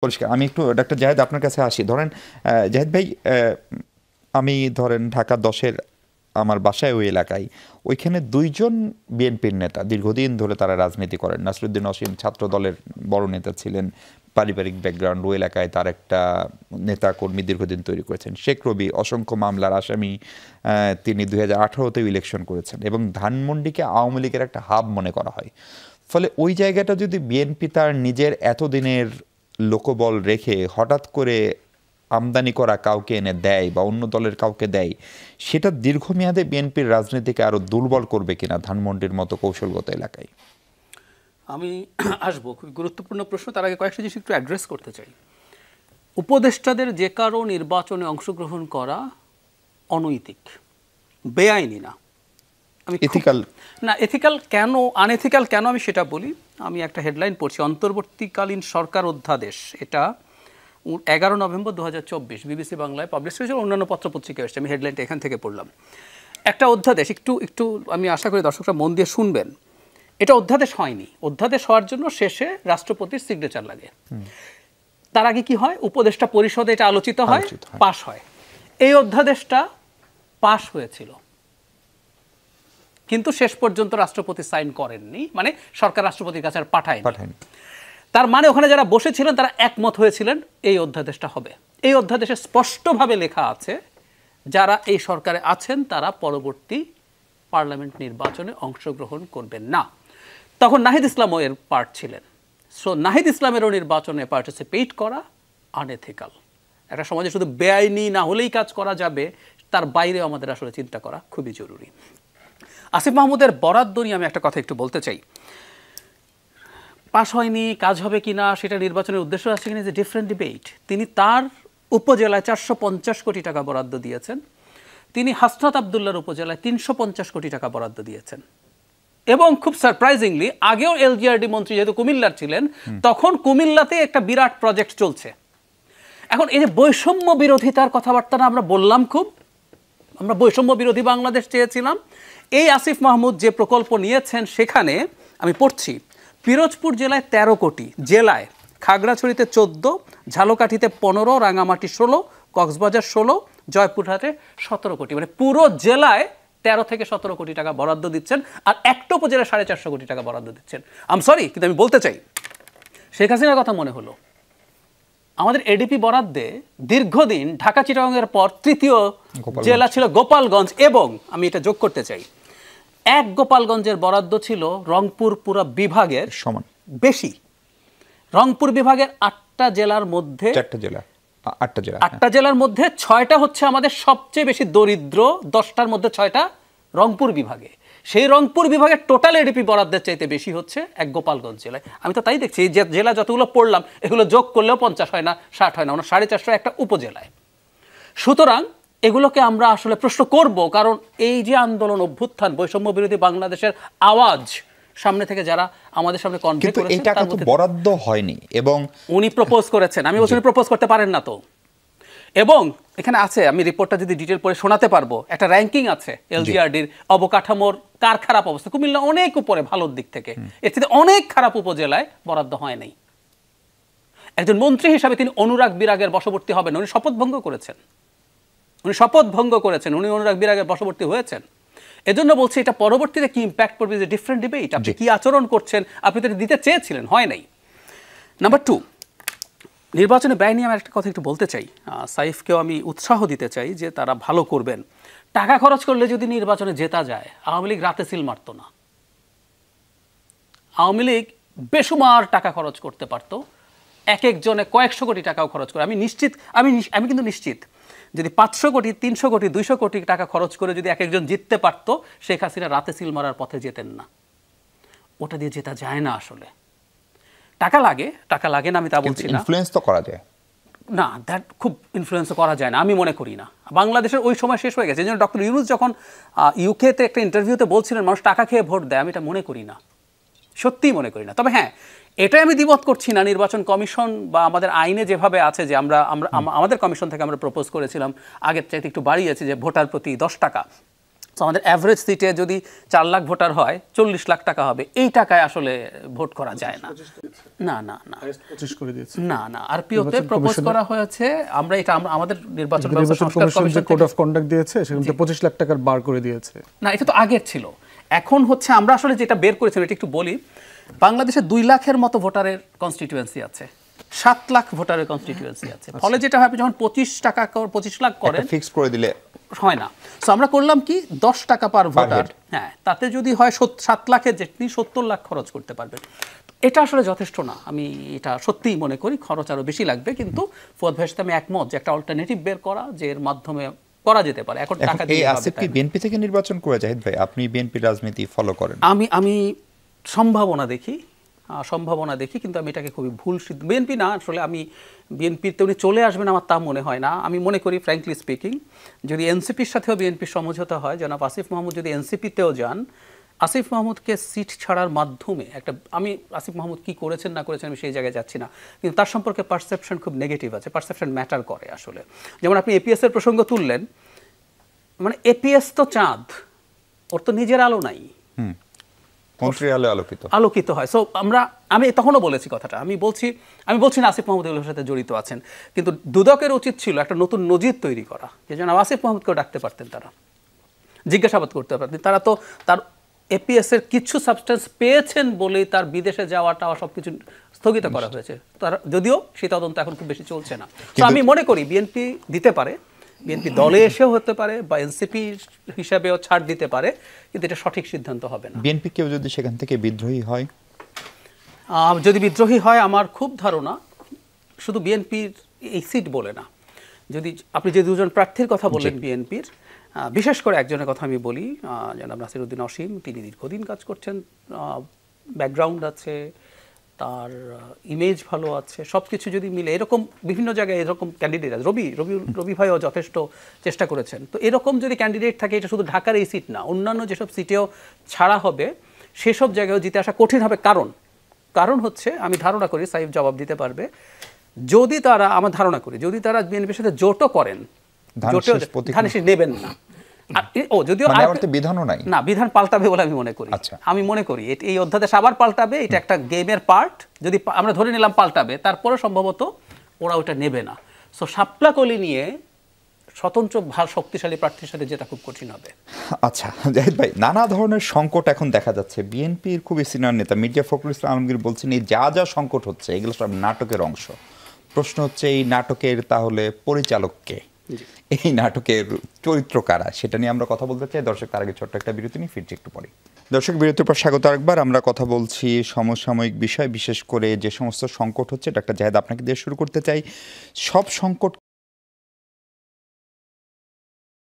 পরিষ্কার। আমি একটু ডাক্তার জাহেদ আপনার কাছে আসি। ধরেন জাহেদ ভাই, আমি ধরেন ঢাকা 10-এর আমার বাসায় ওই এলাকায়, ওইখানে দুইজন বিএনপির নেতা দীর্ঘদিন ধরে তারা রাজনীতি করেন। নাসিরুদ্দিন অসীম ছাত্র দলের বড় নেতা ছিলেন, পারিবারিক ব্যাকগ্রাউন্ড, ওই এলাকায় তার একটা নেতা কর্মী দীর্ঘদিন তৈরি করেছেন। শেখ রবি অসংখ্য মামলার আসামি, তিনি 2018-তেও ইলেকশন করেছেন এবং ধানমন্ডিকে আওয়ামী লীগের একটা হাব মনে করা হয়। ফলে ওই জায়গাটা যদি বিএনপি তার নিজের এতদিনের লোকবল রেখে হঠাৎ করে আমদানি করা কাউকে এনে দেয় বা অন্য দলের কাউকে দেয়, সেটা দীর্ঘমেয়াদে বিএনপির রাজনীতিকে আরো দুর্বল করবে কিনা ধানমন্ডির মতো কৌশলগত এলাকায়? আমি আসবো, খুবই গুরুত্বপূর্ণ প্রশ্ন। তার আগে কয়েকটা জিনিস একটু অ্যাড্রেস করতে চাই। উপদেষ্টাদের যে কারো নির্বাচনে অংশগ্রহণ করা অনৈতিক, বেআইনি না। আমি এথিক্যাল না, এথিক্যাল কেন, আনএথিক্যাল কেন আমি সেটা বলি। আমি একটা হেডলাইন পড়ছি, অন্তর্বর্তীকালীন সরকার অধ্যাদেশ। এটা 11 নভেম্বর 2024 বিবিসি বাংলায় পাবলিশ হয়েছিল, অন্যান্য পত্রপত্রিকায় এসেছে। আমি হেডলাইনটা এখান থেকে পড়লাম। একটা অধ্যাদেশ, একটু একটু আমি আশা করি দর্শকরা মন দিয়ে শুনবেন। এটা অধ্যাদেশ হয়নি। অধ্যাদেশ হওয়ার জন্য শেষে রাষ্ট্রপতির সিগনেচার লাগে। তার আগে কি হয়, উপদেষ্টা পরিষদে এটা আলোচিত হয়, পাশ হয়। এই অধ্যাদেশটা পাশ হয়েছিল, কিন্তু শেষ পর্যন্ত রাষ্ট্রপতি সাইন করেননি, মানে সরকার রাষ্ট্রপতির কাছে আর পাঠায়নি। তার মানে ওখানে যারা বসেছিলেন তারা একমত হয়েছিলেন এই অধ্যাদেশটা হবে। এই অধ্যাদেশে স্পষ্টভাবে লেখা আছে যারা এই সরকারে আছেন তারা পরবর্তী পার্লামেন্ট নির্বাচনে অংশগ্রহণ করবেন না। তখন নাহিদ ইসলামও এর পার্ট ছিলেন। সো নাহিদ ইসলামেরও নির্বাচনে পার্টিসিপেট করা আনএথিক্যাল। একটা সমাজে শুধু বেআইনি না হলেই কাজ করা যাবে, তার বাইরেও আমাদের আসলে চিন্তা করা খুবই জরুরি। আসিফ মাহমুদের বরাদ্দ নিয়ে আমি একটা কথা একটু বলতে চাই। পাশ হয়নি, কাজ হবে কিনা সেটা নির্বাচনের উদ্দেশ্য আছে কিনা, যে ডিফারেন্ট ডিবেট। তিনি তার উপজেলায় 450 কোটি টাকা বরাদ্দ দিয়েছেন। তিনি হাসনাত আবদুল্লাহর উপজেলায় 350 কোটি টাকা বরাদ্দ দিয়েছেন। এবং খুব সারপ্রাইজিংলি আগেও এলজিআরডি মন্ত্রী যেহেতু কুমিল্লার ছিলেন, তখন কুমিল্লাতে একটা বিরাট প্রজেক্ট চলছে। এখন এই যে বৈষম্য বিরোধিতার কথাবার্তা আমরা বললাম, আমরা বৈষম্য বিরোধী বাংলাদেশ চেয়েছিলাম। এই আসিফ মাহমুদ যে প্রকল্প নিয়েছেন সেখানে আমি পড়ছি, পিরোজপুর জেলায় 13 কোটি, জেলায় খাগড়াছড়িতে 14, ঝালকাঠিতে 15, রাঙামাটি 16, কক্সবাজার 16, জয়পুরহাটে 17 কোটি, মানে পুরো জেলায় 13 থেকে 17 কোটি টাকা বরাদ্দ দিচ্ছেন। আর একটা উপজেলায় 450 কোটি টাকা বরাদ্দ দিচ্ছেন। সরি, কিন্তু আমি বলতে চাই, শেখ হাসিনার কথা মনে হলো। আমাদের এডিপি বরাদ্দে দীর্ঘদিন ঢাকা চিটাগাংয়ের পর তৃতীয় জেলা ছিল গোপালগঞ্জ, এবং আমি এটা যোগ করতে চাই, এক গোপালগঞ্জের বরাদ্দ ছিল রংপুর পুরো বিভাগের সমান বেশি। রংপুর বিভাগের 8টা জেলার মধ্যে 8টা জেলার মধ্যে 6টা হচ্ছে আমাদের সবচেয়ে বেশি দরিদ্র, 10টার মধ্যে 6টা রংপুর বিভাগে। সেই রংপুর বিভাগের টোটাল এডিপি বরাদ্দের চাইতে বেশি হচ্ছে এক গোপালগঞ্জ জেলায়। আমি তো তাই দেখছি, এই জেলা যতগুলো পড়লাম এগুলো যোগ করলেও 50 হয় না, 60 হয় না, 450 একটা উপজেলায়। সুতরাং এগুলোকে আমরা আসলে প্রশ্ন করব, কারণ এই যে আন্দোলন, অভ্যুত্থান, বৈষম্য বিরোধী বাংলাদেশের আওয়াজ সামনে থেকে যারা আমাদের সামনে কনভে করেছেন, তার মধ্যে বরাদ্দ হয়নি এবং উনি প্রপোজ করেছেন। আমি বলছি প্রপোজ করতে পারেন না তো। এবং এখানে আছে, আমি রিপোর্টটা যদি ডিটেল পড়ে শোনাতে পারবো, একটা র্যাঙ্কিং আছে এলজিআরডির অবকাঠামোর কার খারাপ অবস্থা। কুমিল্লা অনেক উপরে ভালোর দিক থেকে, এর থেকে অনেক খারাপ উপজেলায় বরাদ্দ হয় নাই। একজন মন্ত্রী হিসাবে তিনি অনুরাগ বিরাগের বশবর্তী হবেন। উনি শপথ ভঙ্গ করেছেন, উনি অনুরাগ বিরাগের বশবর্তী হয়েছেন। এজন্য বলছি, এটা পরবর্তীতে কি ইম্প্যাক্ট করবে, যে ডিফারেন্ট ডিবেট, আপনি কি আচরণ করছেন, আপনি তো দিতে চেয়েছিলেন, হয় নাই। নাম্বার 2, নির্বাচনে ব্যয় নিয়ে আমি একটা কথা একটু বলতে চাই। সাইফকেও আমি উৎসাহ দিতে চাই যে তারা ভালো করবেন। টাকা খরচ করলে যদি নির্বাচনে জেতা যায়, আওয়ামী লীগ রাতে সিল মারত না। আওয়ামী লীগ বেসুমার টাকা খরচ করতে পারতো, এক একজনে কয়েকশো কোটি টাকাও খরচ করে। আমি কিন্তু নিশ্চিত, যদি 500 কোটি, 300 কোটি, 200 কোটি টাকা খরচ করে যদি এক একজন জিততে পারতো, শেখ হাসিনা রাতে সিল মারার পথে যেতেন না। ওটা দিয়ে জেতা যায় না। আসলে টাকা লাগে না, আমি তা বলছি না। ইনফ্লুয়েন্স তো করা যায় না, দ্যাট খুব ইনফ্লুয়েন্স করা যায় না, আমি মনে করি না। বাংলাদেশের ওই সময় শেষ হয়ে গেছে। এই জন্য ডক্টর ইউনূস যখন ইউকেতে একটা ইন্টারভিউতে বলছিলেন মানুষ টাকা খেয়ে ভোট দেয়, আমি এটা মনে করি না, সত্যিই মনে করি না। তবে হ্যাঁ, এটাই আমি দ্বিমত করছি না, নির্বাচন কমিশন বা আমাদের আইনে যেভাবে আছে, যে আমাদের কমিশন থেকে আমরা প্রপোজ করেছিলাম আগের চাইতে একটু বাড়িয়েছি, যে ভোটার প্রতি 10 টাকা। তো আমাদের অ্যাভারেজ সিটে যদি 4 লাখ ভোটার হয় 40 লাখ টাকা হবে, এই টাকায় আসলে ভোট করা যায় না। না না না 25 করে দিয়েছে। না না আরপিওতে প্রপোজ করা হয়েছে, আমরা এটা আমাদের নির্বাচন ব্যবস্থা সংস্কার কমিশন যে কমিশন কোড অফ কন্ডাক্ট দিয়েছে সেখানে 25 লাখ টাকার বার করে দিয়েছে। না, এটা তো আগের ছিল। এখন হচ্ছে আমরা আসলে যেটা বের করেছিলাম এটা একটু বলি। বাংলাদেশে 2 লাখের মতো ভোটারের কনস্টিটিউয়েন্সি আছে, 7 লাখ ভোটারের কনস্টিটিউয়েন্সি আছে। ফলে যেটা হয়, আপনি যখন 25 লাখ করেন ফিক্স করে দিলে হয় না। সো আমরা করলাম কি 10 টাকা পার ভোটার, হ্যাঁ, তাতে যদি হয় 7 লাখের যেটি 70 লাখ খরচ করতে পারবেন। এটা আসলে যথেষ্ট না, আমি এটা সত্যিই মনে করি খরচ আরো বেশি লাগবে। কিন্তু ফুয়াদ ভাইয়ের সাথে আমি একমত যে একটা অল্টারনেটিভ বের করা, যে এর মাধ্যমে করা যেতে পারে। এখন টাকা দিয়ে আসিফ কি বিএনপি থেকে নির্বাচন করে জাহিদ ভাই? আপনি বিএনপি রাজনীতি ফলো করেন? আমি সম্ভাবনা দেখি, কিন্তু আমি এটাকে খুবই ভুল সিদ্ধ। বিএনপি না, আসলে আমি বিএনপিতে উনি চলে আসবেন আমার তা মনে হয় না। আমি মনে করি ফ্র্যাঙ্কলি স্পিকিং, যদি এনসিপির সাথেও বিএনপির সমঝোতা হয়, জনাব আসিফ মাহমুদ যদি এনসিপিতেও যান, আসিফ মাহমুদকে সিট ছাড়ার মাধ্যমে একটা, আমি আসিফ মাহমুদ কি করেছেন না করেছেন আমি সেই জায়গায় যাচ্ছি না, কিন্তু তার সম্পর্কে পারসেপশন খুব নেগেটিভ আছে। পারসেপশন ম্যাটার করে আসলে। যেমন আপনি এপিএস এর প্রসঙ্গ তুললেন, মানে এপিএস তো চাঁদ, ওর তো নিজের আলো নাই, মন্ত্রিয়ালয় আলোকিত হয়। সো আমি তখনও বলেছি কথাটা, আমি বলছি না আসিফ মাহমুদ এগুলোর সাথে জড়িত আছেন, কিন্তু দুদকের উচিত ছিল একটা নতুন নজির তৈরি করা, যে যেন আসিফ মাহমুদকেও ডাকতে পারতেন, তারা জিজ্ঞাসাবাদ করতে পারতেন। তারা তো তার এপিএস এর কিছু সাবস্টেন্স পেয়েছেন বলেই তার বিদেশে যাওয়াটা সবকিছু স্থগিত করা হয়েছে। তার যদিও সেই তদন্ত এখন খুব বেশি চলছে না। তো আমি মনে করি বিএনপি দিতে পারে, বিএনপি দলে এসেও হতে পারে, বা এনসিপি হিসাবেও ছাড় দিতে পারে, কিন্তু এটা সঠিক সিদ্ধান্ত হবে না। বিএনপি কেউ যদি সেখান থেকে বিদ্রোহী হয়, যদি বিদ্রোহী হয়, আমার খুব ধারণা শুধু বিএনপির এই সিট বলে না, যদি আপনি যে দুজন প্রার্থীর কথা বললেন বিএনপির, বিশেষ করে একজনের কথা আমি বলি, জনাব নাসিরউদ্দিন অসীম, তিনি দীর্ঘদিন কাজ করছেন, ব্যাকগ্রাউন্ড আছে, তার ইমেজ ভালো আছে, সব কিছু যদি মিলে এরকম বিভিন্ন জায়গায় এরকম ক্যান্ডিডেট আছে। রবি ভাইও যথেষ্ট চেষ্টা করেছেন। তো এরকম যদি ক্যান্ডিডেট থাকে, এটা শুধু ঢাকার এই সিট না, অন্যান্য যেসব সিটেও ছাড়া হবে সেসব জায়গায়ও জিতে আসা কঠিন হবে। কারণ হচ্ছে, আমি ধারণা করি সাইফ জবাব দিতে পারবে, যদি তারা, আমার ধারণা করি, যদি তারা বিএনপির সাথে জোটও করেন, ধান শেষ নেবেন না। যদিও বিধানও নাই না, বিধান পাল্টাবে বলে আমি মনে করি। আমি মনে করি এই অধ্যাদেশ আবার পাল্টাবে, এটা একটা গেমের পার্ট। যদি আমরা ধরে নিলাম পাল্টাবে, তারপরে সম্ভবত ওরা ওটা নেবে না। সো শাপলা কলি নিয়ে স্বতন্ত্র শক্তিশালী প্রার্থীর সাথে যেটা খুব কঠিন হবে। আচ্ছা জাহিদ ভাই, নানা ধরনের সংকট এখন দেখা যাচ্ছে। বিএনপির খুবই সিনিয়র নেতা মির্জা ফখরুল ইসলাম আলমগীর বলছেন, এই যা সংকট হচ্ছে এগুলো সব নাটকের অংশ। প্রশ্ন হচ্ছে, এই নাটকের তাহলে পরিচালক কে? এই নাটকের চরিত্র কারা? সেটা নিয়ে আমরা কথা বলতে চাই। দর্শক, তার আগে ছোট্ট একটা বিরতি নিয়ে ফিরছি একটু পরে। দর্শক, বিরতির পর স্বাগত আরেকবার। আমরা কথা বলছি সমসাময়িক বিষয়, বিশেষ করে যে সমস্ত সংকট হচ্ছে। ডাক্তার জাহেদ, আপনাকে দিয়ে শুরু করতে চাই। সব সংকট